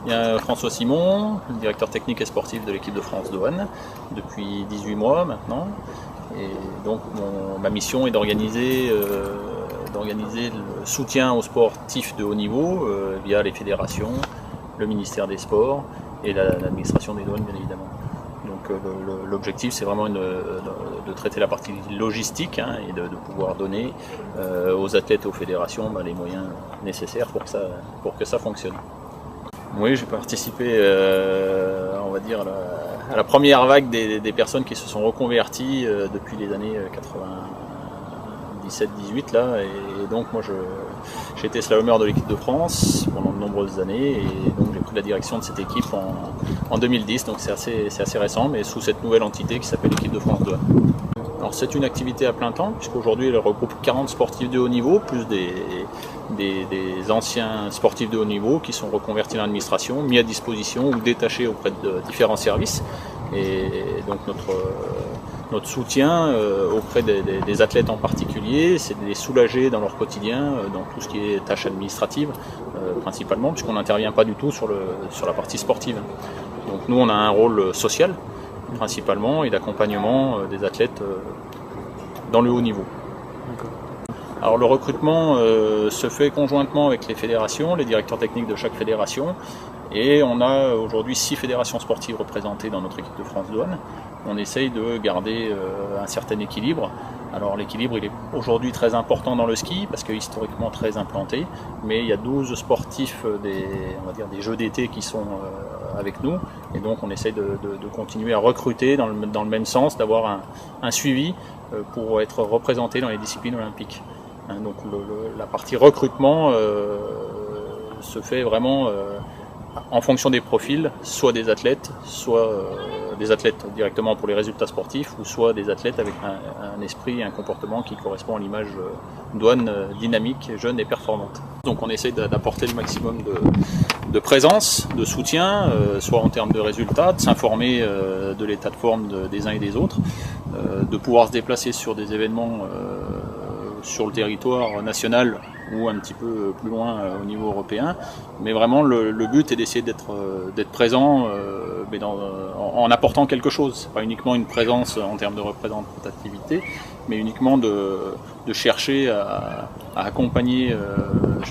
Il y a François Simon, le directeur technique et sportif de l'équipe de France de One, depuis 18 mois maintenant. Et donc ma mission est d'organiser le soutien aux sportifs de haut niveau via les fédérations, le ministère des Sports et l'administration des douanes bien évidemment. Donc l'objectif c'est vraiment de traiter la partie logistique et de pouvoir donner aux athlètes et aux fédérations les moyens nécessaires pour que ça fonctionne. Oui, j'ai participé on va dire à la première vague des personnes qui se sont reconverties depuis les années 97-18 là, et donc moi j'ai été slalomeur de l'équipe de France pendant de nombreuses années et donc j'ai pris la direction de cette équipe en 2010, donc c'est assez récent, mais sous cette nouvelle entité qui s'appelle l'équipe de France 2. Alors c'est une activité à plein temps puisqu'aujourd'hui elle regroupe 40 sportifs de haut niveau plus des anciens sportifs de haut niveau qui sont reconvertis dans l'administration, mis à disposition ou détachés auprès de différents services. Et donc notre soutien auprès des athlètes en particulier, c'est de les soulager dans leur quotidien, dans tout ce qui est tâches administratives principalement, puisqu'on n'intervient pas du tout sur la partie sportive. Donc nous on a un rôle social principalement et d'accompagnement des athlètes dans le haut niveau. Alors le recrutement se fait conjointement avec les fédérations, les directeurs techniques de chaque fédération, et on a aujourd'hui 6 fédérations sportives représentées dans notre équipe de France Douane. On essaye de garder un certain équilibre. Alors l'équilibre il est aujourd'hui très important dans le ski parce que historiquement très implanté, mais il y a 12 sportifs on va dire des Jeux d'été qui sont avec nous, et donc on essaye de continuer à recruter dans le même sens, d'avoir un suivi pour être représenté dans les disciplines olympiques. Donc la partie recrutement se fait vraiment en fonction des profils, soit des athlètes directement pour les résultats sportifs, ou soit des athlètes avec un esprit et un comportement qui correspond à l'image douane dynamique, jeune et performante. Donc on essaie d'apporter le maximum de présence, de soutien, soit en termes de résultats, de s'informer de l'état de forme des uns et des autres, de pouvoir se déplacer sur des événements sur le territoire national ou un petit peu plus loin au niveau européen, mais vraiment le but est d'essayer d'être présent en apportant quelque chose. C'est pas uniquement une présence en termes de représentativité, mais uniquement de chercher à accompagner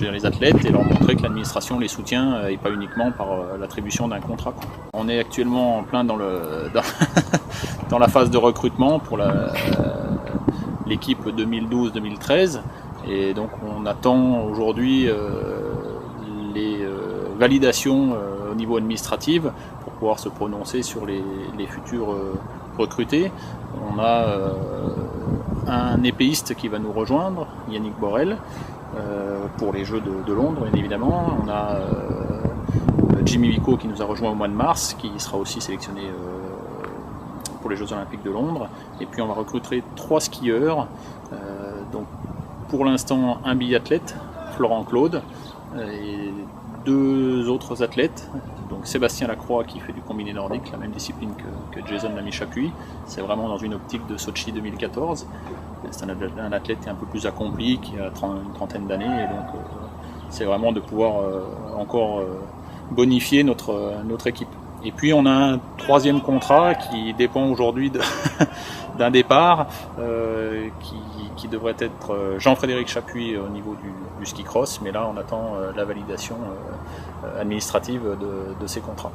les athlètes et leur montrer que l'administration les soutient et pas uniquement par l'attribution d'un contrat. On est actuellement en plein dans la phase de recrutement pour l'équipe 2012-2013. Et donc on attend aujourd'hui les validations au niveau administratif pour pouvoir se prononcer sur les futurs recrutés. On a un épéiste qui va nous rejoindre, Yannick Borel, pour les Jeux de Londres bien évidemment. On a Jimmy Vico qui nous a rejoint au mois de mars, qui sera aussi sélectionné pour les Jeux Olympiques de Londres. Et puis on va recruter 3 skieurs, donc pour l'instant un biathlète, Florent Claude, et 2 autres athlètes, donc Sébastien Lacroix qui fait du combiné nordique, la même discipline que Jason Lamy-Chapuis. C'est vraiment dans une optique de Sochi 2014. C'est un athlète qui est un peu plus accompli, qui a une trentaine d'années, et donc c'est vraiment de pouvoir encore bonifier notre équipe. Et puis on a un 3e contrat qui dépend aujourd'hui d'un départ qui devrait être Jean-Frédéric Chapuis au niveau du ski cross, mais là on attend la validation administrative de ces contrats.